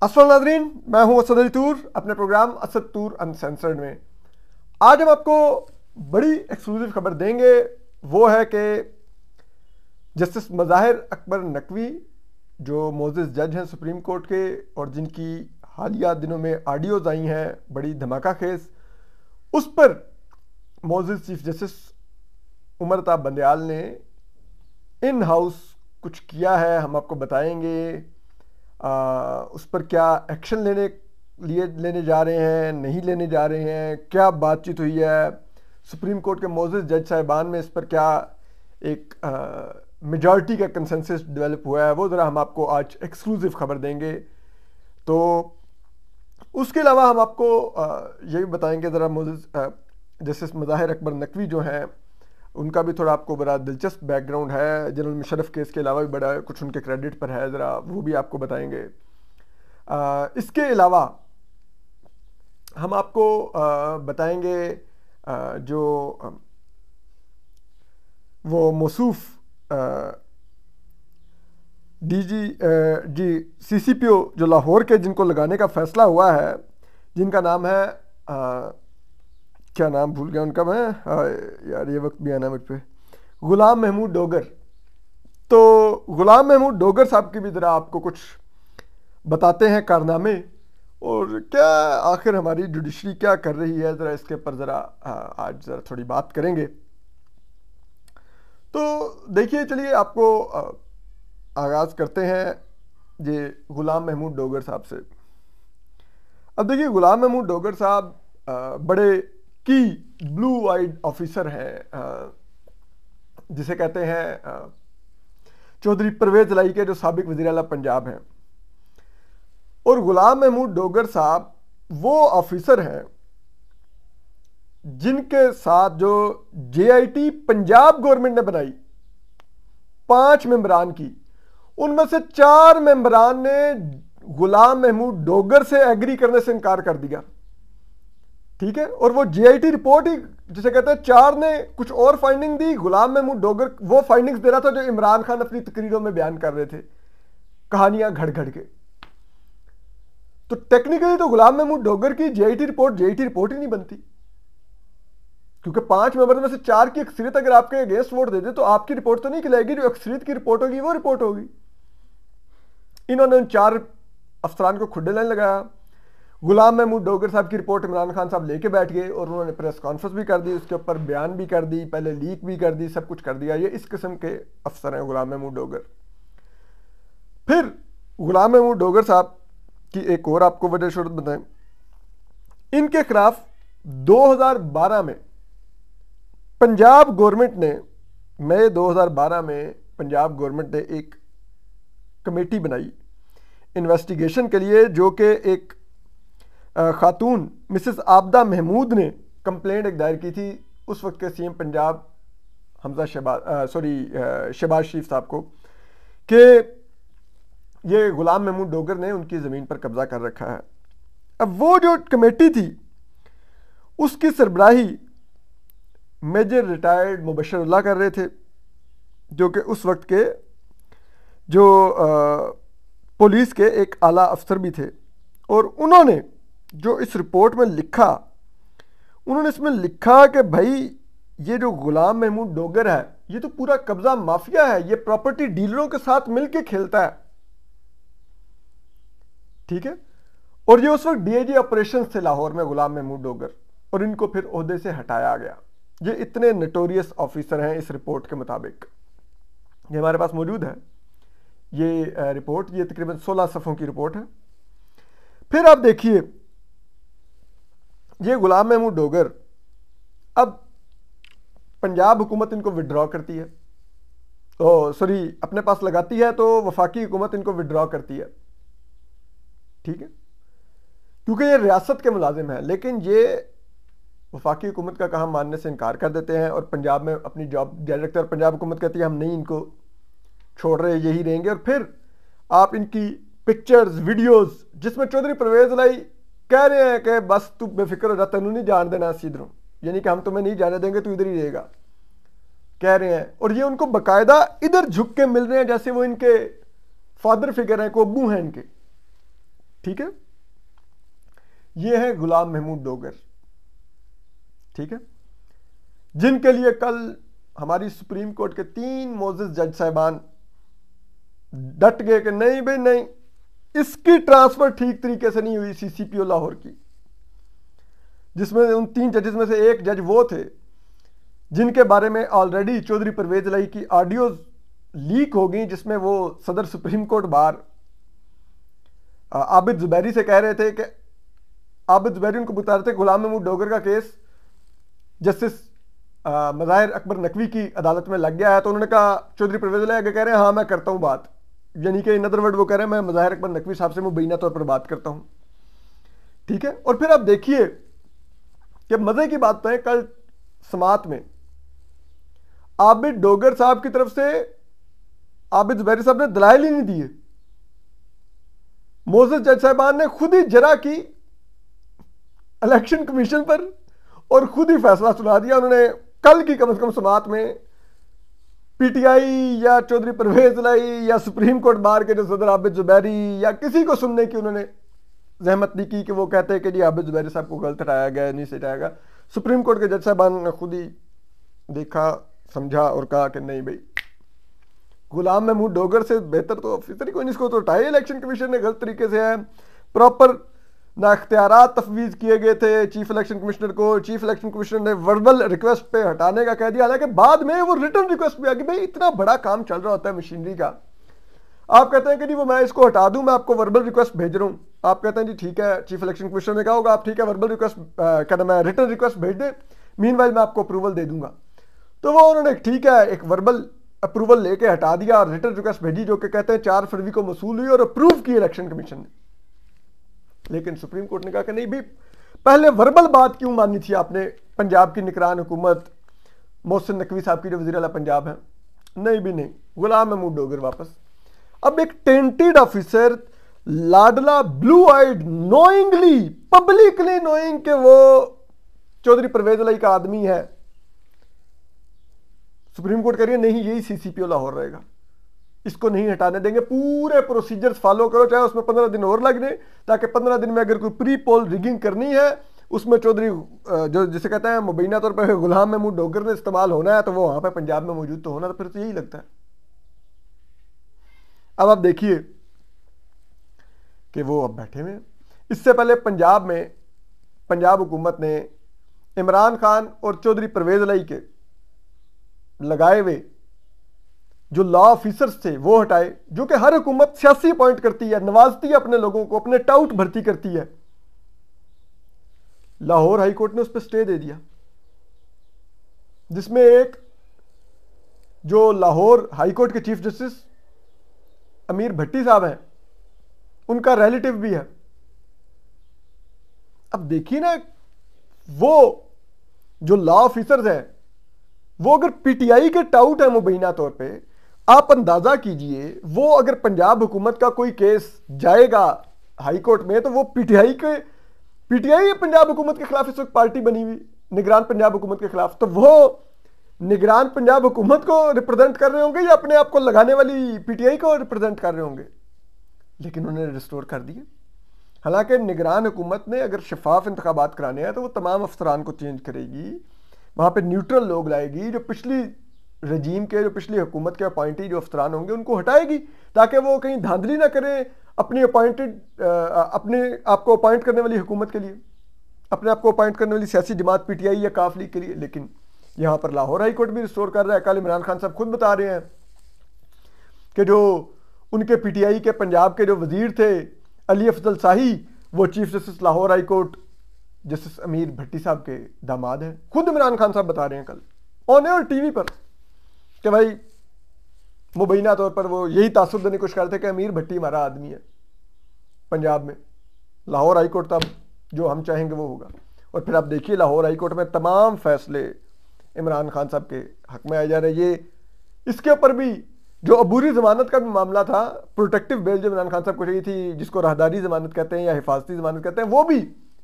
अस्सलाम नाज़रीन, मैं हूं असद अली तूर अपने प्रोग्राम असद तूर अनसेंसर्ड में। आज हम आपको बड़ी एक्सक्लूसिव खबर देंगे। वो है कि जस्टिस मज़ाहिर अकबर नकवी जो मोअज़्ज़ज़ जज हैं सुप्रीम कोर्ट के और जिनकी हालिया दिनों में ऑडियोज़ आई हैं बड़ी धमाका खेज, उस पर मोअज़्ज़ज़ चीफ जस्टिस उमर अता बंदयाल ने इन हाउस कुछ किया है। हम आपको बताएंगे उस पर क्या एक्शन लेने जा रहे हैं, नहीं लेने जा रहे हैं, क्या बातचीत हुई है सुप्रीम कोर्ट के मोअज़्ज़ज़ जज साहिबान में, इस पर क्या एक मेजॉरिटी का कंसेंसस डेवलप हुआ है, वो ज़रा हम आपको आज एक्सक्लूसिव खबर देंगे। तो उसके अलावा हम आपको ये भी बताएंगे ज़रा मोअज़्ज़ज़ जस्टिस मज़ाहिर अकबर नकवी जो हैं उनका भी थोड़ा आपको बड़ा दिलचस्प बैकग्राउंड है। जनरल मुशर्रफ केस के अलावा भी बड़ा कुछ उनके क्रेडिट पर है, ज़रा वो भी आपको बताएंगे। इसके अलावा हम आपको बताएंगे जो वो मौसूफ जी सीसीपीओ जो लाहौर के जिनको लगाने का फ़ैसला हुआ है, जिनका नाम है क्या नाम भूल गया उनका मैं, यार ये वक्त भी आना मुझ पर, गुलाम महमूद डोगर। तो गुलाम महमूद डोगर साहब की भी ज़रा आपको कुछ बताते हैं कारनामे, और क्या आखिर हमारी जुडिशरी क्या कर रही है, ज़रा इसके ऊपर ज़रा आज ज़रा थोड़ी बात करेंगे। तो देखिए, चलिए आपको आगाज़ करते हैं ये गुलाम महमूद डोगर साहब से। अब देखिए, गुलाम महमूद डोगर साहब बड़े की ब्लू आइड ऑफिसर हैं, जिसे कहते हैं चौधरी परवेज़ लाई के जो साबिक वज़ीर आला पंजाब हैं। और गुलाम महमूद डोगर साहब वो ऑफिसर हैं जिनके साथ जो जेआईटी पंजाब गवर्नमेंट ने बनाई 5 मेंबरान की, उनमें से 4 मेंबरान ने गुलाम महमूद डोगर से एग्री करने से इनकार कर दिया। ठीक है, और वो जेआईटी रिपोर्ट ही जिसे कहते हैं 4 ने कुछ और फाइंडिंग दी, गुलाम महमूद डोगर वो फाइंडिंग्स दे रहा था जो इमरान खान अपनी तकरीरों में बयान कर रहे थे, कहानियां घड़ घड़ के। तो टेक्निकली तो गुलाम महमूद डोगर की जेआईटी रिपोर्ट ही नहीं बनती, क्योंकि 5 मेंबर में से 4 की अक्सरियत अगर आपके अगेंस्ट वोट दे दे तो आपकी रिपोर्ट तो नहीं खिलाएगी, जो अक्सरियत की रिपोर्ट होगी वो रिपोर्ट होगी। इन्होंने उन 4 अफसरान को खुड्डे लाइन लगाया। गुलाम महमूद डोगर साहब की रिपोर्ट इमरान खान साहब लेके बैठ गए और उन्होंने प्रेस कॉन्फ्रेंस भी कर दी, उसके ऊपर बयान भी कर दी, पहले लीक भी कर दी, सब कुछ कर दिया। ये इस किस्म के अफसर हैं गुलाम महमूद डोगर। फिर गुलाम महमूद डोगर साहब की एक और आपको वजह शरूत बताएं, इनके खिलाफ 2012 में पंजाब गवर्नमेंट ने, मई 2012 में पंजाब गवर्नमेंट ने एक कमेटी बनाई इन्वेस्टिगेशन के लिए, जो कि एक खातून मिसेस आबदा महमूद ने कंप्लेंट एक दायर की थी उस वक्त के सीएम पंजाब शहबाज शरीफ साहब को, कि ये गुलाम महमूद डोगर ने उनकी ज़मीन पर कब्जा कर रखा है। अब वो जो कमेटी थी उसकी सरबराही मेजर रिटायर्ड मुबशरुल्लाह कर रहे थे, जो कि उस वक्त के जो पुलिस के एक आला अफसर भी थे। और उन्होंने जो इस रिपोर्ट में लिखा, उन्होंने इसमें लिखा कि भाई ये जो गुलाम महमूद डोगर है ये तो पूरा कब्जा माफिया है, ये प्रॉपर्टी डीलरों के साथ मिलकर खेलता है। ठीक है, और ये उस वक्त डीआईजी ऑपरेशन थे लाहौर में गुलाम महमूद डोगर, और इनको फिर ओहदे से हटाया गया। ये इतने नोटोरियस ऑफिसर हैं इस रिपोर्ट के मुताबिक। ये हमारे पास मौजूद है ये रिपोर्ट, ये तकरीबन 16 सफ़ों की रिपोर्ट है। फिर आप देखिए, ये गुलाम महमूद डोगर अब पंजाब हुकूमत इनको विड्रॉ करती है, अपने पास लगाती है, तो वफाकी हुकूमत इनको विड्रॉ करती है। ठीक है, क्योंकि ये रियासत के मुलाजिम हैं, लेकिन ये वफाकी हुकूमत का कहा मानने से इनकार कर देते हैं और पंजाब में अपनी जॉब जारी रखते हैं। और पंजाब हुकूमत कहती है हम नहीं इनको छोड़ रहे, यही रहेंगे। और फिर आप इनकी पिक्चर्स, वीडियोस, जिसमें चौधरी परवेज़ लाई कह रहे हैं कि बस तू बेफिक्र हो जा, तेनू नहीं जान देना इधरों, यानी कि हम तुम्हें नहीं जाने देंगे, तू इधर ही रहेगा, कह रहे हैं। और ये उनको बाकायदा इधर झुक के मिल रहे हैं जैसे वो इनके फादर फिगर हैं, को अब्बू हैं इनके। ठीक है, ये है गुलाम महमूद डोगर, ठीक है, जिनके लिए कल हमारी सुप्रीम कोर्ट के 3 मोअज़्ज़िज़ जज साहिबान डट गए कि नहीं भाई नहीं, इसकी ट्रांसफर ठीक तरीके से नहीं हुई सीसीपीओ लाहौर की, जिसमें उन 3 जजेस में से एक जज वो थे जिनके बारे में ऑलरेडी चौधरी परवेज इलाही की ऑडियोज लीक हो गई, जिसमें वो सदर supreme court bar Abid Zubairi से कह रहे थे कि आबिद जुबैरी उनको बता रहे थे गुलाम महमूद डोगर का केस जस्टिस मज़ाहिर अकबर नकवी की अदालत में लग गया है। तो उन्होंने कहा, चौधरी परवेज इलाही आगे कह रहे हैं हाँ मैं करता हूँ बात, यानी कि इन अदर वर्ड वो कह रहे हैं मैं मज़ाहिर अकबर नकवी साहब से मुबैना तौर पर बात करता हूँ, ठीक है। और फिर आप देखिए कि मजे की बात तो है, कल समात में आबिद डोगर साहब की तरफ से आबिद जुबैरी साहब ने दलाइल ही नहीं दिए, मोअज़्ज़िज़ जज साहिबान ने खुद ही जरा की इलेक्शन कमीशन पर और खुद ही फैसला सुना दिया। उन्होंने कल की कम से कम समात में पीटीआई या चौधरी परवेज इलाही या सुप्रीम कोर्ट बार के जो सदर आबिद जुबैरी या किसी को सुनने की उन्होंने जहमत नहीं की कि वो कहते हैं कि जी आबिद जुबैरी साहब को गलत हटाया गया, नहीं हटाया गया। सुप्रीम कोर्ट के जज साहबान ने खुद ही देखा, समझा और कहा कि नहीं भाई, गुलाम महमूद डोगर से बेहतर तो ऑफिसर ही कोई नहीं, इसको तो हटाया इलेक्शन कमीशन ने गलत तरीके से है, प्रॉपर ना इख्तियारात तफवीज़ किए गए थे चीफ इलेक्शन कमिश्नर को। चीफ इलेक्शन कमिश्नर ने वर्बल रिक्वेस्ट पे हटाने का कह दिया, हालांकि बाद में वो रिटर्न रिक्वेस्ट भी आ गई। भाई इतना बड़ा काम चल रहा होता है मशीनरी का, आप कहते हैं कि जी वो मैं इसको हटा दूं, मैं आपको वर्बल रिक्वेस्ट भेज रहा हूं, आप कहते हैं जी ठीक है, चीफ इलेक्शन कमिश्नर ने कहा होगा आप ठीक है वर्बल रिक्वेस्ट कहना मैं रिटर्न रिक्वेस्ट भेज दे, मीनवाइल मैं आपको अप्रूवल दे दूंगा। तो वो उन्होंने ठीक है एक वर्बल अप्रूवल लेके हटा दिया और रिटर्न रिक्वेस्ट भेजी, जो कि कहते हैं 4 फरवरी को मसूल हुई और अप्रूव की इलेक्शन कमीशन ने। लेकिन सुप्रीम कोर्ट ने कहा कि नहीं भाई, पहले वर्बल बात क्यों मानी थी आपने पंजाब की निगरान हुकूमत मोहसिन नकवी साहब की जो वज़ीर आला पंजाब है, नहीं भी नहीं, गुलाम महमूद डोगर वापस। अब एक टेंटेड ऑफिसर लाडला blue eyed knowingly publicly knowing के वो चौधरी परवेज इलाही का आदमी है, सुप्रीम कोर्ट कह रही है नहीं यही सीसीपीओ लाहौर रहेगा, इसको नहीं हटाने देंगे, पूरे प्रोसीजर्स फॉलो करो, चाहे उसमें 15 दिन और लग जाए, ताकि 15 दिन में अगर कोई प्री पोल रिगिंग करनी है उसमें चौधरी जो जिसे कहते हैं मुबैना तौर पर गुलाम महमूद डोगर ने इस्तेमाल होना है, तो वो वहां पर पंजाब में मौजूद तो होना, तो फिर तो यही लगता है। अब आप देखिए कि वो अब बैठे हुए। इससे पहले पंजाब में पंजाब हुकूमत ने इमरान खान और चौधरी परवेज इलाही के लगाए हुए जो लॉ ऑफिसर्स थे वो हटाए, जो कि हर हुकूमत सियासी अपॉइंट करती है, नवाजती है अपने लोगों को, अपने टाउट भर्ती करती है। लाहौर हाई कोर्ट ने उस पर स्टे दे दिया, जिसमें एक जो लाहौर हाई कोर्ट के चीफ जस्टिस अमीर भट्टी साहब हैं, उनका रिलेटिव भी है। अब देखिए ना, वो जो लॉ ऑफिसर्स हैं वो अगर पीटीआई के टाउट है मुबैना तौर पे, आप अंदाजा कीजिए वो अगर पंजाब हुकूमत का कोई केस जाएगा हाई कोर्ट में, तो वो पीटीआई पंजाब हुकूमत के खिलाफ इस वक्त पार्टी बनी हुई, निगरान पंजाब हुकूमत के खिलाफ, तो वो निगरान पंजाब हुकूमत को रिप्रेजेंट कर रहे होंगे या अपने आप को लगाने वाली पीटीआई को रिप्रेजेंट कर रहे होंगे। लेकिन उन्होंने रिस्टोर कर दिए। हालांकि निगरान हुकूमत ने अगर शफाफ इंतखाबात कराने हैं तो वो तमाम अफसरान को चेंज करेगी, वहां पे न्यूट्रल लोग लाएगी, जो पिछली रजीम के, जो पिछली हुकूमत के अपॉइंटी जो अफसरान होंगे उनको हटाएगी, ताकि वो कहीं धांधली ना करें अपनी अपने आपको अपॉइंट करने वाली हुकूमत के लिए, अपने आप को अपॉइंट करने वाली सियासी जमात पीटीआई या काफ लीग के लिए। लेकिन यहां पर लाहौर हाई कोर्ट भी रिस्टोर कर रहा है। कल इमरान खान साहब खुद बता रहे हैं कि जो उनके पीटीआई के पंजाब के जो वजीर थे अली अफजल शाही, वो chief justice Lahore high court justice अमीर भट्टी साहब के दामाद हैं। खुद इमरान खान साहब बता रहे हैं कल ऑन एयर टीवी पर कि भाई मुबैना तौर पर वो यही तासुब देने की कोशिश करते कि अमीर भट्टी हमारा आदमी है पंजाब में, लाहौर हाई कोर्ट तब जो हम चाहेंगे वो होगा। और फिर आप देखिए लाहौर हाई कोर्ट में तमाम फैसले इमरान खान साहब के हक में आए जा रहे हैं। ये इसके ऊपर भी जो अबूरी जमानत का भी मामला था, प्रोटेक्टिव बेल जो इमरान खान साहब को चाहिए थी, जिसको राहदारी जमानत कहते हैं या हिफाजती जमानत कहते हैं, वो भी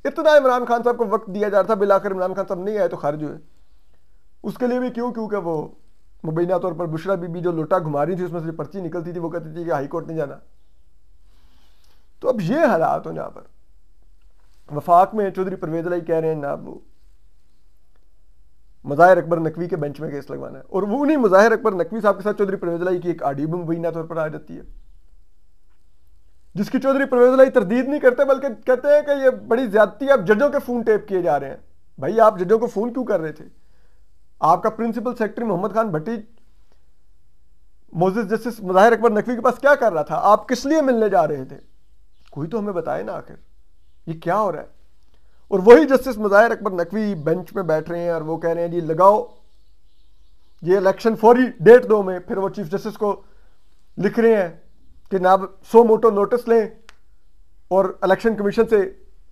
इतना इमरान खान साहब को वक्त दिया जा रहा था, बिलाकर इमरान खान साहब नहीं आए तो खारिज हुए। उसके लिए भी क्योंकि वो मुबैना तौर पर बुशरा बीबी जो लोटा घुमा रही थी उसमें से पर्ची निकलती थी, वो कहती थी कि हाई कोर्ट नहीं जाना। तो अब ये हालात हो जहां पर वफाक में चौधरी परवेज इलाही कह रहे हैं ना वो मुजाहिर अकबर नकवी के बेंच में केस लगवाना है, और वो उन्हीं मुजाहिर अकबर नकवी साहब के साथ चौधरी परवेज इलाही की एक ऑडियो भी मुबैना तौर पर आ जाती है, जिसकी चौधरी परवेज इलाही तरदीद नहीं करते बल्कि कहते हैं कि ये बड़ी ज्यादती, आप जजों के फोन टेप किए जा रहे हैं। भाई आप जजों को फोन क्यों कर रहे थे? आपका प्रिंसिपल सेक्रेटरी मोहम्मद खान भट्टी मोजिज जस्टिस मुजाहिर अकबर नकवी के पास क्या कर रहा था? आप किस लिए मिलने जा रहे थे? कोई तो हमें बताए ना आखिर ये क्या हो रहा है। और वही जस्टिस मुजाहिर अकबर नकवी बेंच में बैठ रहे हैं और वो कह रहे हैं जी लगाओ ये इलेक्शन फौरी डेट दो में। फिर वो चीफ जस्टिस को लिख रहे हैं कि ना 100 मोटो नोटिस लें और इलेक्शन कमीशन से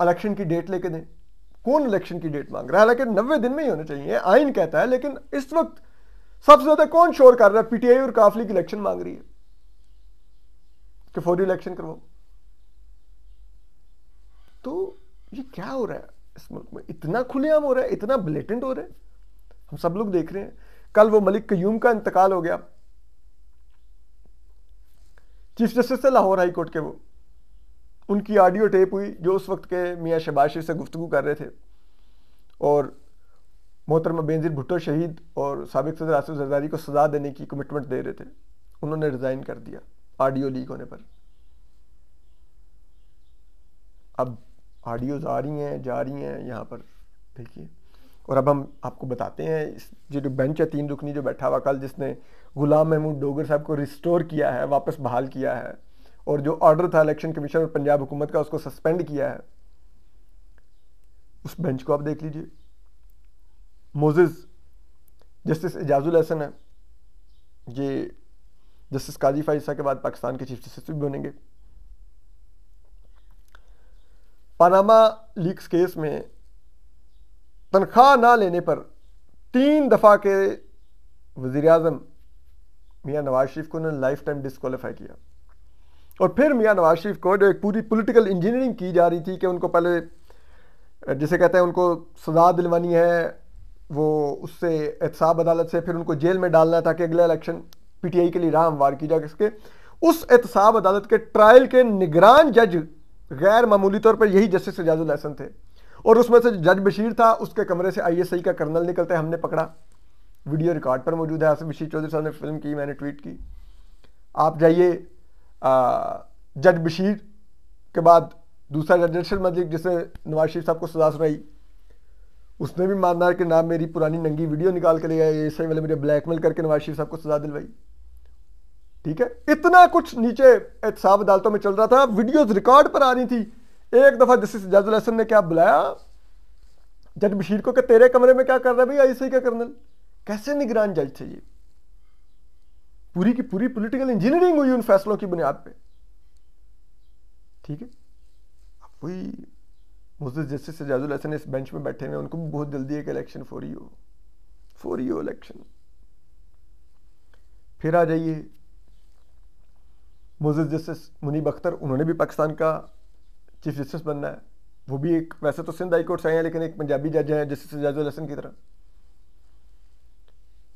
इलेक्शन की डेट लेके दें। कौन इलेक्शन की डेट मांग रहा है? हालांकि 90 दिन में ही होना चाहिए, आइन कहता है, लेकिन इस वक्त सबसे ज्यादा कौन शोर कर रहा है? पीटीआई और काफली की इलेक्शन मांग रही है कि फौरी इलेक्शन करवाओ। तो ये क्या हो रहा है इस मुल्क में? इतना खुलेआम हो रहा है, इतना ब्लेटेंट हो रहा है, हम सब लोग देख रहे हैं। कल वो मलिक कयूम का इंतकाल हो गया, चीफ जस्टिस से लाहौर हाई कोर्ट के, वो उनकी ऑडियो टेप हुई जो उस वक्त के मियां शहबाज शरीफ से गुफ्तगू कर रहे थे और मोहतरमा बेनजीर भुट्टो शहीद और साबिक सदर आसिफ जरदारी को सजा देने की कमिटमेंट दे रहे थे। उन्होंने रिजाइन कर दिया ऑडियो लीक होने पर। अब ऑडियोज आ रही हैं, जा रही हैं, यहाँ पर देखिए। और अब हम आपको बताते हैं इस जो बेंच है 3 रुकनी जो बैठा हुआ कल, जिसने गुलाम महमूद डोगर साहब को रिस्टोर किया है, वापस बहाल किया है, और जो ऑर्डर था इलेक्शन कमीशन और पंजाब हुकूमत का उसको सस्पेंड किया है, उस बेंच को आप देख लीजिए। मोजिज जस्टिस एजाजुल हसन है, ये जस्टिस काजी फाइसा के बाद पाकिस्तान के चीफ जस्टिस भी बनेंगे। पनामा लीक्स केस में तनख्वाह ना लेने पर 3 दफा के वजीर आजम मियां नवाज शरीफ को उन्होंने लाइफ टाइम डिस्क्वालीफाई किया। और फिर मियां नवाज शरीफ को जो एक पूरी पॉलिटिकल इंजीनियरिंग की जा रही थी कि उनको पहले जिसे कहते हैं उनको सजा दिलवानी है, वो उससे एहतसाब अदालत से, फिर उनको जेल में डालना था कि अगला इलेक्शन पीटीआई के लिए राह हमवार की जा सके। उस एहतसाब अदालत के ट्रायल के निगरान जज गैर मामूली तौर पर यही जस्टिस एजाजुल हसन थे, और उसमें से जज बशीर था, उसके कमरे से आईएसआई का कर्नल निकलते हमने पकड़ा, वीडियो रिकॉर्ड पर मौजूद है। आसिफ बशीर चौधरी साहब ने फिल्म की, मैंने ट्वीट की, आप जाइए। जज बशीर के बाद दूसरा जज नशर मलिक जिसने नवाज शरीफ साहब को सजा सुनाई, उसने भी मानना है कि ना मेरी पुरानी नंगी वीडियो निकाल के ले आए, एएसआई वाले मुझे ब्लैकमेल करके नवाज शरीफ साहब को सजा दिलवाई। ठीक है, इतना कुछ नीचे एहतसाब अदालतों में चल रहा था, वीडियोज रिकॉर्ड पर आ रही थी। एक दफा जस्टिस एजाजुल हसन ने क्या बुलाया जज बशीर को कि तेरे कमरे में क्या कर रहा है भाई आईएसआई का कर्नल? कैसे निगरान जज थे ये? पूरी की पूरी पॉलिटिकल इंजीनियरिंग हुई उन फैसलों की बुनियाद पे। ठीक है, अब वही मोजिज जस्टिस एजाजुल हसन इस बेंच में बैठे हुए, उनको भी बहुत जल्दी है कि इलेक्शन फौरी हो इलेक्शन। फिर आ जाइए मोजिज जस्टिस मुनीब अख्तर, उन्होंने भी पाकिस्तान का चीफ जस्टिस बनना है। वो भी एक, वैसे तो सिंध हाई कोर्ट से आए हैं, लेकिन एक पंजाबी जज हैं जस्टिस एजाजुल हसन की तरह।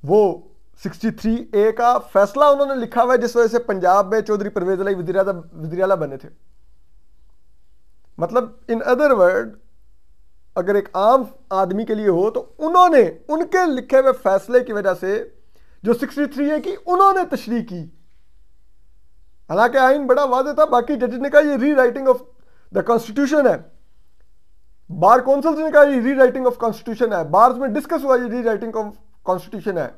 वो 63A का फैसला उन्होंने लिखा हुआ है जिस वजह से पंजाब में चौधरी परवेज इलाही वज़ीर आला बने थे। मतलब इन अदर वर्ड, अगर एक आम आदमी के लिए हो तो उन्होंने उनके लिखे हुए फैसले की वजह से जो 63A की उन्होंने तशरीह की। हालांकि आइन बड़ा वाज़ेह था, बाकी जजेस ने कहा ये री राइटिंग ऑफ द कॉन्स्टिट्यूशन है, बार काउंसिल ने कहा ये री राइटिंग ऑफ कॉन्स्टिट्यूशन है, बार्स में डिस्कस हुआ ये री राइटिंग ऑफ कॉन्स्टिट्यूशन है।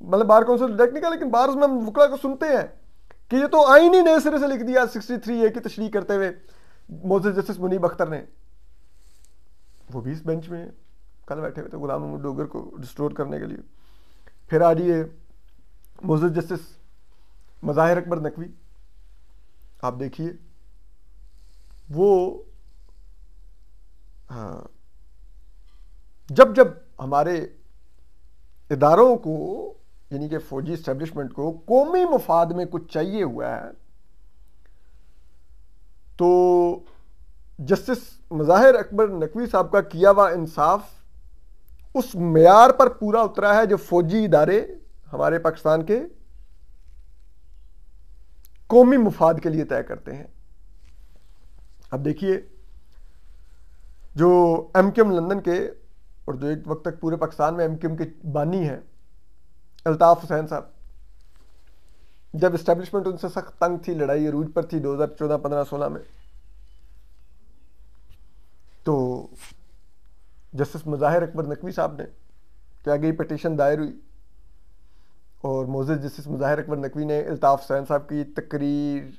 मतलब बार काउंसिल डायरेक्ट नहीं कहा, लेकिन बार्स में हम वकला को सुनते हैं कि ये तो आइन ही नए सिरे से लिख दिया 63A की तशरीह करते हुए मोजिज जस्टिस मुनीब अख्तर ने। वो भी इस बेंच में कल बैठे हुए थे गुलाम महमूद डोगर को रिस्टोर करने के लिए। फिर आ रही है मोजिज जस्टिस मुजाहिर अकबर नकवी, आप देखिए वो हाँ, जब हमारे इदारों को यानी कि फौजी एस्टेब्लिशमेंट को कौमी मुफाद में कुछ चाहिए हुआ है तो जस्टिस मुजाहिर अकबर नकवी साहब का किया हुआ इंसाफ उस मेयार पर पूरा उतरा है जो फौजी इदारे हमारे पाकिस्तान के कौमी मुफाद के लिए तय करते हैं। अब देखिए, जो एमक्यूएम लंदन के और जो एक वक्त तक पूरे पाकिस्तान में एमक्यूएम के बानी हैं, अल्ताफ हुसैन साहब, जब इस्टेब्लिशमेंट उनसे सख्त तंग थी, लड़ाई अरूज पर थी 2014, 15, 16 में, तो जस्टिस मुजाहिर अकबर नकवी साहब ने के आगे पिटीशन दायर हुई और मोअज़्ज़ज़ जस्टिस मुजाहिर अकबर नकवी ने अल्ताफ हुसैन साहब की तकरीर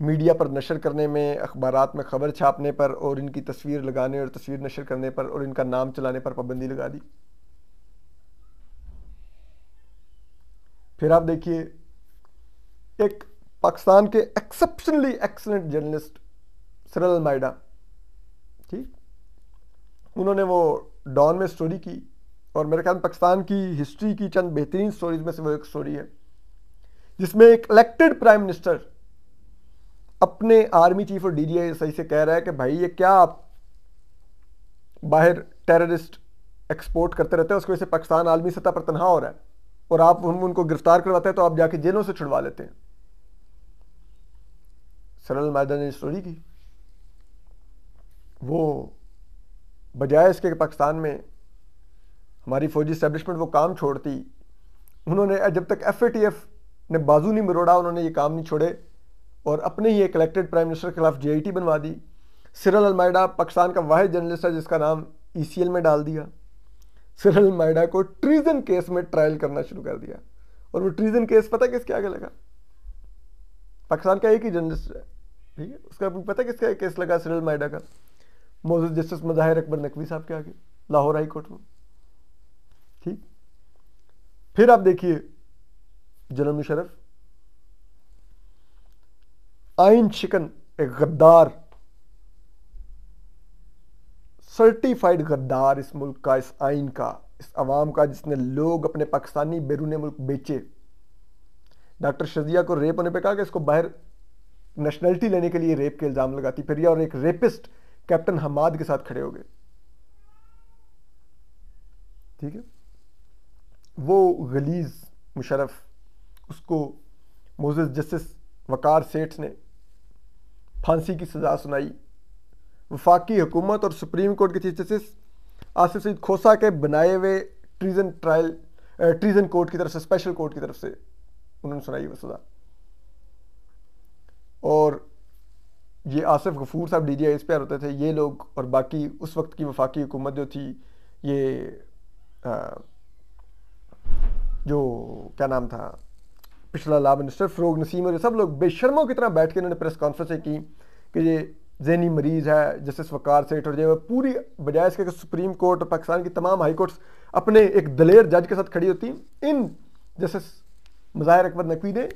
मीडिया पर नशर करने में, अखबारात में ख़बर छापने पर और इनकी तस्वीर लगाने और तस्वीर नशर करने पर और इनका नाम चलाने पर पाबंदी लगा दी। फिर आप देखिए, एक पाकिस्तान के एक्सेप्शनली एक्सलेंट जर्नलिस्ट सिरल अलमाइडा, ठीक, उन्होंने वो डॉन में स्टोरी की और मेरे ख्याल में पाकिस्तान की हिस्ट्री की चंद बेहतरीन स्टोरीज में से वो एक स्टोरी है जिसमें एक इलेक्टेड प्राइम मिनिस्टर अपने आर्मी चीफ और DGI से कह रहा है कि भाई ये क्या आप बाहर टेररिस्ट एक्सपोर्ट करते रहते हैं, उसकी वजह से पाकिस्तान आलमी सतह पर तनहा हो रहा है और आप हम उनको गिरफ्तार करवाते हैं तो आप जाके जेलों से छुड़वा लेते हैं। सिरल अलमाइडा ने स्टोरी की, वो बजाय इसके कि पाकिस्तान में हमारी फौजी एस्टेब्लिशमेंट वो काम छोड़ती, उन्होंने जब तक FATF ने बाजू नहीं मरोड़ा उन्होंने ये काम नहीं छोड़े और अपने ही एक इलेक्टेड प्राइम मिनिस्टर के खिलाफ JIT बनवा दी। सिरल अलमाइडा पाकिस्तान का वाहिद जर्नलिस्ट है जिसका नाम ECL में डाल दिया। सिरल अलमाइडा को ट्रीजन केस में ट्रायल करना शुरू कर दिया और वो ट्रीजन केस पता किसके आगे लगा? पाकिस्तान का एक ही जर्नलिस्ट है, ठीक है, उसका पता किसका केस लगा? सिरल अलमाइडा का, मोअज़्ज़ज़ जस्टिस मुजाहिर अकबर नकवी साहब के आगे लाहौर हाई कोर्ट में, ठीक। फिर आप देखिए, जनरल मुशर्रफ आइन शिकन, एक गद्दार, सर्टिफाइड गद्दार इस मुल्क का, इस आइन का, इस अवाम का, जिसने लोग अपने पाकिस्तानी बैरून मुल्क बेचे। डॉक्टर शजिया को रेप होने पे कहा कि इसको बाहर नेशनलिटी लेने के लिए रेप के इल्जाम लगाती फिर, और एक रेपिस्ट कैप्टन हमाद के साथ खड़े हो गए, ठीक है। वो गलीज मुशर्रफ, उसको मोअज़्ज़ज़ जस्टिस वकार सेठ ने फांसी की सजा सुनाई। वफाकी हुकूमत और सुप्रीम कोर्ट के चीफ जस्टिस आसिफ सईद खोसा के बनाए हुए ट्रीजन कोर्ट की तरफ से, स्पेशल कोर्ट की तरफ से उन्होंने सुनाई वो सजा। और ये आसिफ गफूर साहब DGI पे होते थे, ये लोग और बाकी उस वक्त की वफाकी हुकूमत जो थी, ये जो क्या नाम था, पिछला लॉ मिनिस्टर फ़रोग नसीम और ये सब लोग बेशर्मों की तरह बैठ के इन्होंने प्रेस कॉन्फ्रेंस की कि ये ज़हनी मरीज़ है जस्टिस वकार सेठ, और जो पूरी बजाय इसके सुप्रीम कोर्ट और पाकिस्तान की तमाम हाई कोर्ट्स अपने एक दलेर जज के साथ खड़ी होती, इन जस्टिस मुजाहिर अकबर नकवी ने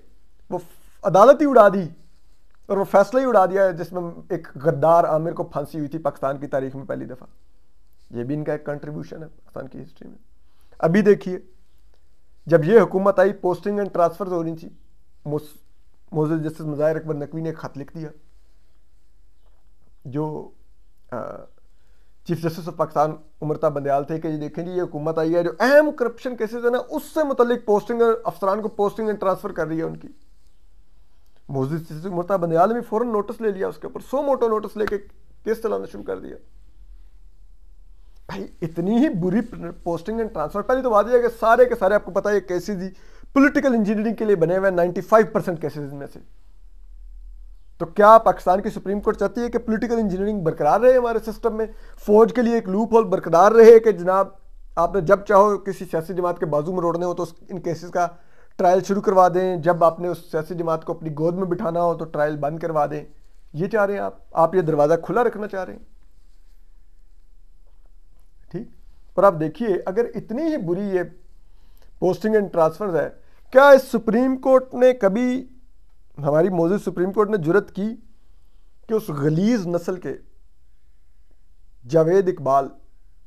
वो अदालत ही उड़ा दी और वो फैसला ही उड़ा दिया जिसमें एक गद्दार आमिर को फांसी हुई थी पाकिस्तान की तारीख में पहली दफ़ा। ये भी इनका एक कंट्रीब्यूशन है पाकिस्तान की हिस्ट्री में। अभी देखिए, जब ये हुकूमत आई, पोस्टिंग एंड ट्रांसफर हो रही थी, मोअज़्ज़ज़ जस्टिस मुजाहिर अकबर नकवी ने एक खत लिख दिया जो chief justice of Pakistan उमरता Bandial थे कि ये देखें जी, ये हुकूमत आई है जो अहम करप्शन केसेस है ना, उससे मुतल्लिक पोस्टिंग अफसरान को पोस्टिंग एंड ट्रांसफर कर रही है उनकी। मोअज़्ज़ज़ जस्टिस उमरता बंदयाल ने भी फौरन नोटिस ले लिया, उसके ऊपर 100 मोटो नोटिस लेके केस चलाना शुरू कर दिया। भाई इतनी ही बुरी पोस्टिंग एंड ट्रांसफर, पहली तो बात यह है कि सारे के सारे आपको पता है केसेस ही पॉलिटिकल इंजीनियरिंग के लिए बने हुए 95% केसेस में से। तो क्या पाकिस्तान की सुप्रीम कोर्ट चाहती है कि पॉलिटिकल इंजीनियरिंग बरकरार रहे हमारे सिस्टम में, फौज के लिए एक लूप होल बरकरार रहे कि जनाब आपने जब चाहो किसी सियासी जमात के बाजू में रोड़ने हो तो इन केसेस का ट्रायल शुरू करवा दें, जब आपने उस सियासी जमात को अपनी गोद में बिठाना हो तो ट्रायल बंद करवा दें? ये चाह रहे हैं आप ये दरवाज़ा खुला रखना चाह रहे हैं, ठीक। और आप देखिए, अगर इतनी ही बुरी ये पोस्टिंग एंड ट्रांसफर है, क्या इस सुप्रीम कोर्ट ने कभी, हमारी मौजूद सुप्रीम कोर्ट ने जुर्रत की कि उस गलीज नस्ल के जावेद इकबाल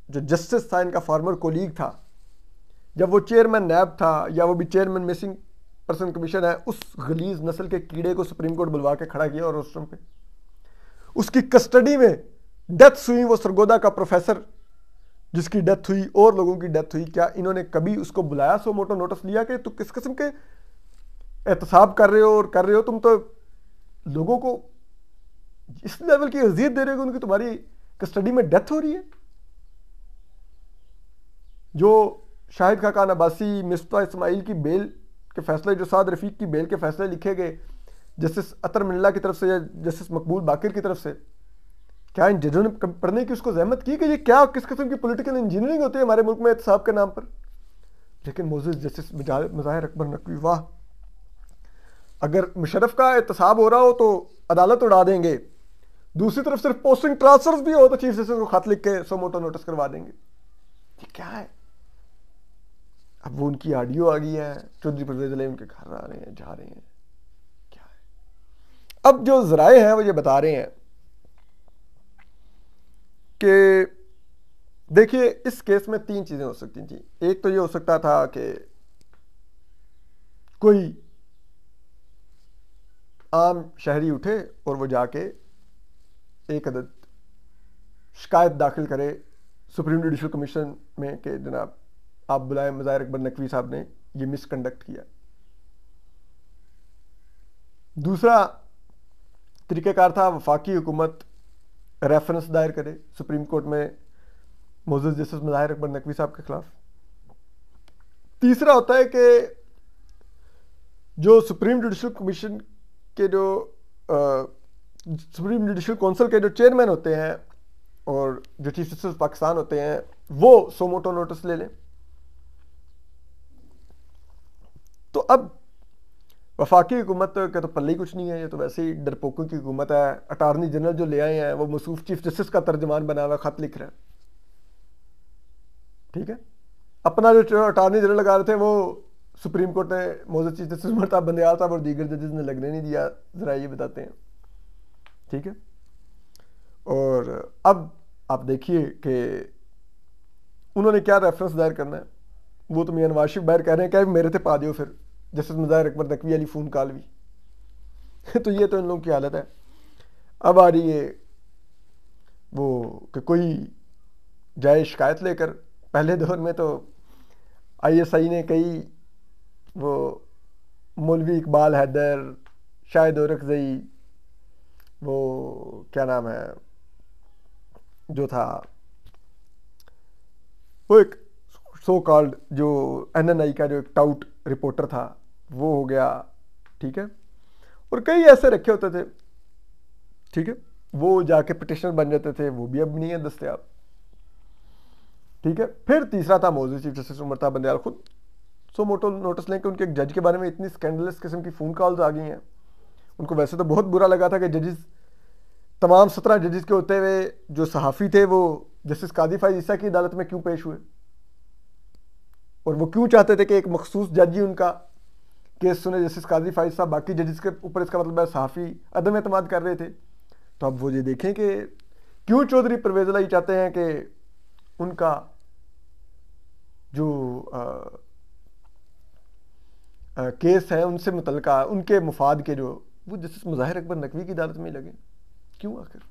जो जस्टिस था, इनका फॉर्मर कोलीग था, जब वो चेयरमैन नैब था या वो भी चेयरमैन मिसिंग पर्सन कमीशन है, उस गलीज नस्ल के कीड़े को सुप्रीम कोर्ट बुलवा के खड़ा किया और रोस्टरम पे उसकी कस्टडी में डेथ हुई, वो सरगोदा का प्रोफेसर जिसकी डेथ हुई और लोगों की डेथ हुई, क्या इन्होंने कभी उसको बुलाया, 100 मोटो नोटिस लिया कि तू किस किस्म के एहतसाब कर रहे हो और कर रहे हो? तुम तो लोगों को इस लेवल की अजियत दे रहे हो कि उनकी तुम्हारी कस्टडी में डेथ हो रही है। जो शाहिद खाकान अब्बासी, मिफ्ता इस्माइल की बेल के फैसले, जो साद रफीक की बेल के फैसले लिखे गए जस्टिस अतर मिल्ला की तरफ से या जस्टिस मकबूल बाकिर की तरफ से, क्या इन जजों ने पढ़ने की उसको जहमत की कि ये क्या किस किस्म की पॉलिटिकल इंजीनियरिंग होती है हमारे मुल्क में एहतसाब के नाम पर? लेकिन मोअज़्ज़ज़ जस्टिस मुज़ाहिर अकबर नकवी, वाह, अगर मुशर्रफ का एहतसाब हो रहा हो तो अदालत उड़ा देंगे, दूसरी तरफ सिर्फ पोस्टिंग ट्रांसफर भी हो तो चीफ जस्टिस को खत लिख के सो मोटो नोटिस करवा देंगे। ये क्या है? अब वो उनकी ऑडियो आ गई है, चौधरी परवेज इलाही उनके घर आ रहे हैं, जा रहे हैं, क्या है? अब जो जराए हैं वो ये बता रहे हैं कि देखिए इस केस में 3 चीजें हो सकती थी। एक तो ये हो सकता था कि कोई आम शहरी उठे और वो जाके एक अदद शिकायत दाखिल करे सुप्रीम जुडिशल कमीशन में कि जनाब आप बुलाए मुज़ाहिर अकबर नकवी साहब ने ये मिसकंडक्ट किया। दूसरा तरीक़ाकार था वफाकी हुकूमत रेफरेंस दायर करे सुप्रीम कोर्ट में मोअज़्ज़ज़ जस्टिस मुज़ाहिर अकबर नकवी साहब के खिलाफ। तीसरा होता है कि जो सुप्रीम जुडिशल कमीशन के जो सुप्रीम जुडिशल काउंसिल के जो चेयरमैन होते हैं और जो चीफ जस्टिस पाकिस्तान होते हैं वो सो मोटो नोटिस ले लें। तो अब वफाकी हुकूमत का तो पल्ले ही कुछ नहीं है, ये तो वैसे ही डरपोकों की हुकूमत है। अटारनी जनरल जो ले आए हैं वो मसूफ चीफ जस्टिस का तर्जमान बना हुआ खत लिख रहा है, ठीक है। अपना जो अटारनी जनरल लगा रहे थे वो सुप्रीम कोर्ट ने मोअज़्ज़ज़ चीफ जस्टिस उमर बंदयाल साहब और दीगर जजेस ने लगने नहीं दिया, जरा ये बताते हैं, ठीक है। और अब आप देखिए कि उन्होंने क्या रेफरेंस दायर करना है। वो तो मियां नवाज शरीफ बाहर कह रहे हैं कि मेरे थे पा दियो फिर जस्टिस मुज़ाहिर अकबर नकवी वाली फ़ोन कॉल भी तो ये तो इन लोगों की हालत है। अब आ रही है वो कि कोई जाए शिकायत लेकर। पहले दौर में तो ISI ने कई वो मौलवी इकबाल हैदर, शाहिद औरकज़ई, वो क्या नाम है जो था वो एक सो कॉल्ड जो NNI का जो एक टाउट रिपोर्टर था वो हो गया, ठीक है। और कई ऐसे रखे होते थे, ठीक है, वो जाके पिटिशनर बन जाते थे, वो भी अब नहीं है दस्तयाब, ठीक है। फिर तीसरा था मोअज़्ज़ज़ चीफ जस्टिस उमर बंदयाल खुद सो मोटो नोटिस लें कि उनके एक जज के बारे में इतनी स्कैंडलस किस्म की फ़ोन कॉल्स आ गई हैं। उनको वैसे तो बहुत बुरा लगा था कि जजेस तमाम 17 जजेस के होते हुए जो सहाफ़ी थे वो जस्टिस कादी फ़ाइज़ ईसा की अदालत में क्यों पेश हुए, और वो क्यों चाहते थे कि एक मखसूस जज ही उनका केस सुने, जस्टिस कादी फ़ाइज़ साहब बाकी जजेस के ऊपर इसका मतलब है सहाफ़ी अदम एतमाद कर रहे थे। तो अब वो ये देखें कि क्यों चौधरी परवेज़ इलाही चाहते हैं कि उनका जो केस है उनसे मुतल्लिका उनके मुफाद के जो वो जस्टिस मुज़ाहिर अकबर नकवी की अदालत में लगे, क्यों आखिर?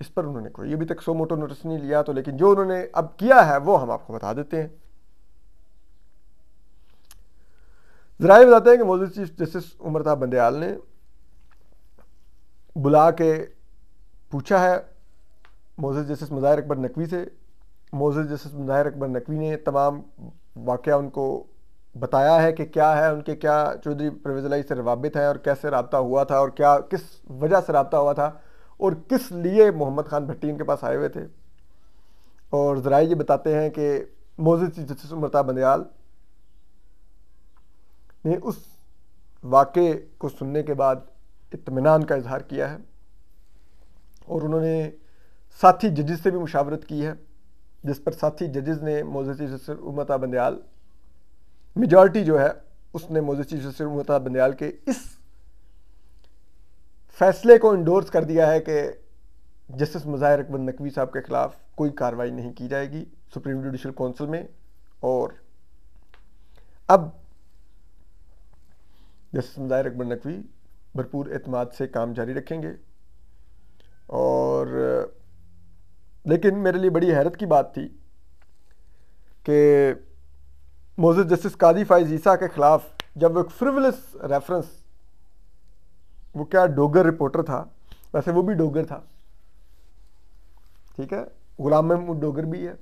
इस पर उन्होंने कोई अभी तक सो मोटो नोटिस नहीं लिया। तो लेकिन जो उन्होंने अब किया है वो हम आपको बता देते हैं। जरा बताते हैं कि मोअज़्ज़ज़ चीफ जस्टिस उमर बंदयाल ने बुला के पूछा है मोअज़्ज़ज़ जस्टिस मुज़ाहिर अकबर नकवी से। मोअज़्ज़ज़ जस्टिस मुज़ाहिर अकबर नकवी ने तमाम वाक़या उनको बताया है कि क्या है उनके क्या चौधरी परवेज़ इलाही से रवाबित है और कैसे रब्ता हुआ था और क्या किस वजह से रब्ता हुआ था और किस लिए मोहम्मद खान भट्टी उनके पास आए हुए थे। और ज़रा ये बताते हैं कि मोअज़्ज़ज़ चीफ जस्टिस उमर बंदयाल ने उस वाक़े को सुनने के बाद इत्मीनान का इजहार किया है और उन्होंने साथी जजेस से भी मुशावरत की है, जिस पर साथी जजेस ने मोअज़्ज़ज़ chief justice Umar Bandial majority जो है उसने मोअज़्ज़ज़ चीफ जस्टिस उमर बंदयाल के इस फैसले को इंडोर्स कर दिया है कि जस्टिस मुज़ाहिर अकबर नकवी साहब के खिलाफ कोई कार्रवाई नहीं की जाएगी सुप्रीम जुडिशल काउंसिल में। और अब जस्टिस मुज़ाहिर अकबर नकवी भरपूर एतमाद से काम जारी रखेंगे। और लेकिन मेरे लिए बड़ी हैरत की बात थी कि मोअज़्ज़ज़ जस्टिस कादी फ़ाइज़ ईसा के खिलाफ जब वो एक फ्रिवलस रेफरेंस वो क्या डोगर रिपोर्टर था, वैसे वो भी डोगर था, ठीक है, गुलाम महमूद डोगर भी है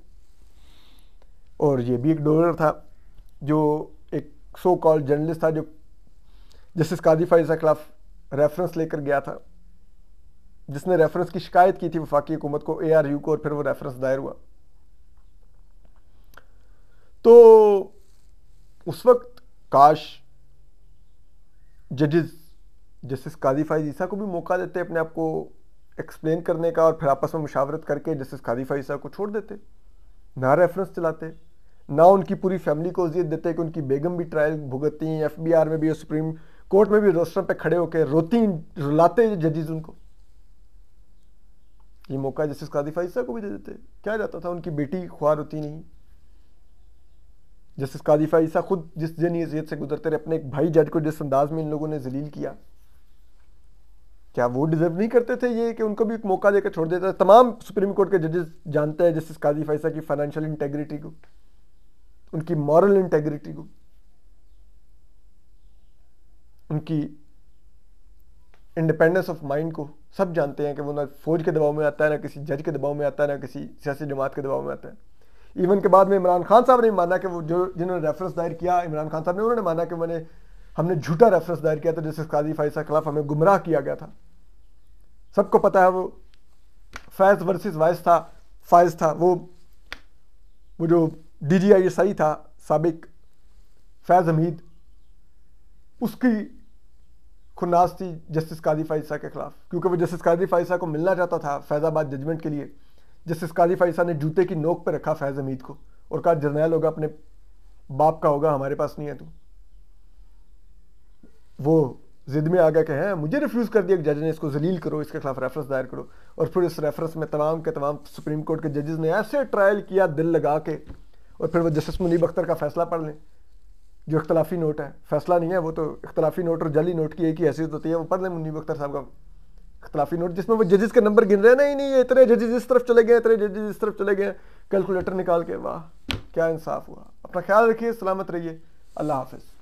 और ये भी एक डोगर था, जो एक सो कॉल्ड जर्नलिस्ट था, जो जस्टिस काजी फाइजा के खिलाफ रेफरेंस लेकर गया था, जिसने रेफरेंस की शिकायत की थी वफाकी हुकूमत को, ARU को, और फिर वो रेफरेंस दायर हुआ। तो उस वक्त काश जजेस जस्टिस काजी फाइज ईसा को भी मौका देते अपने आप को एक्सप्लेन करने का, और फिर आपस में मुशावरत करके जस्टिस काजी फाइज ईसा को छोड़ देते, ना रेफरेंस चलाते, ना उनकी पूरी फैमिली को अजियत देते कि उनकी बेगम भी ट्रायल भुगतती हैं, FBR में भी और सुप्रीम कोर्ट में भी रोस्टर पे खड़े होकर रोती रुलाते जजेस उनको। ये मौका जस्टिस काजी फाइज ईसा को भी दे देते, क्या जाता था, उनकी बेटी ख्वार होती नहीं। जस्टिस काजी फाइज ईसा खुद जिस जनी अजियत से गुजरते रहे, अपने एक भाई जज को जिस अंदाज में इन लोगों ने जलील किया, क्या वो डिजर्व नहीं करते थे ये कि उनको भी एक मौका देकर छोड़ देता? तमाम सुप्रीम कोर्ट के जजेस जानते हैं जस्टिस काजी फाइज ईसा की फाइनेंशियल इंटेग्रिटी को, उनकी मॉरल इंटेग्रिटी को, उनकी इंडिपेंडेंस ऑफ माइंड को, सब जानते हैं कि वो ना फौज के दबाव में आता है, ना किसी जज के दबाव में आता है, ना किसी सियासी जमात के दबाव में आता है। इवन के बाद में इमरान खान साहब ने माना कि वो जो जिन्होंने रेफरेंस दायर किया, इमरान खान साहब ने, उन्होंने माना कि हमने झूठा रेफरेंस दायर किया था, जस्टिस काजी फाइज ईसा के खिलाफ हमें गुमराह किया गया था। सबको पता है वो फैज वर्सेस फाइज था, वो जो DGI था साबिक फैज हमीद, उसकी खुन्नास थी जस्टिस काजी फाइज ईसा के खिलाफ, क्योंकि वो जस्टिस काजी फाइज ईसा को मिलना चाहता था फैजाबाद जजमेंट के लिए। जस्टिस काजी फाइज ईसा ने जूते की नोक पर रखा फैज हमीद को और कहा जर्नैल होगा अपने बाप का होगा, हमारे पास नहीं है तू। वो जिद में आ गया कि हैं मुझे रिफ्यूज़ कर दिया जज ने, इसको जलील करो, इसके खिलाफ रेफरेंस दायर करो। और फिर इस रेफरेंस में तमाम के तमाम सुप्रीम कोर्ट के जजेस ने ऐसे ट्रायल किया दिल लगा के, और फिर वो जस्टिस मुनीब अख्तर का फैसला पढ़ लें, जो इख्तलाफी नोट है, फैसला नहीं है वो, तो इख्तलाफी नोट और जाली नोट की एक ही हैसियत होती है, वो पढ़ लें मुनीब अख्तर साहब का इख्तलाफी नोट, जिसमें वो जजेस के नंबर गिन रहे हैं, नहीं ये इतने जजेस इस तरफ चले गए, इतने जजेस इस तरफ चले गए, कैलकुलेटर निकाल के। वाह क्या इंसाफ हुआ। अपना ख्याल रखिए, सलामत रहिए, अल्लाह हाफिज़।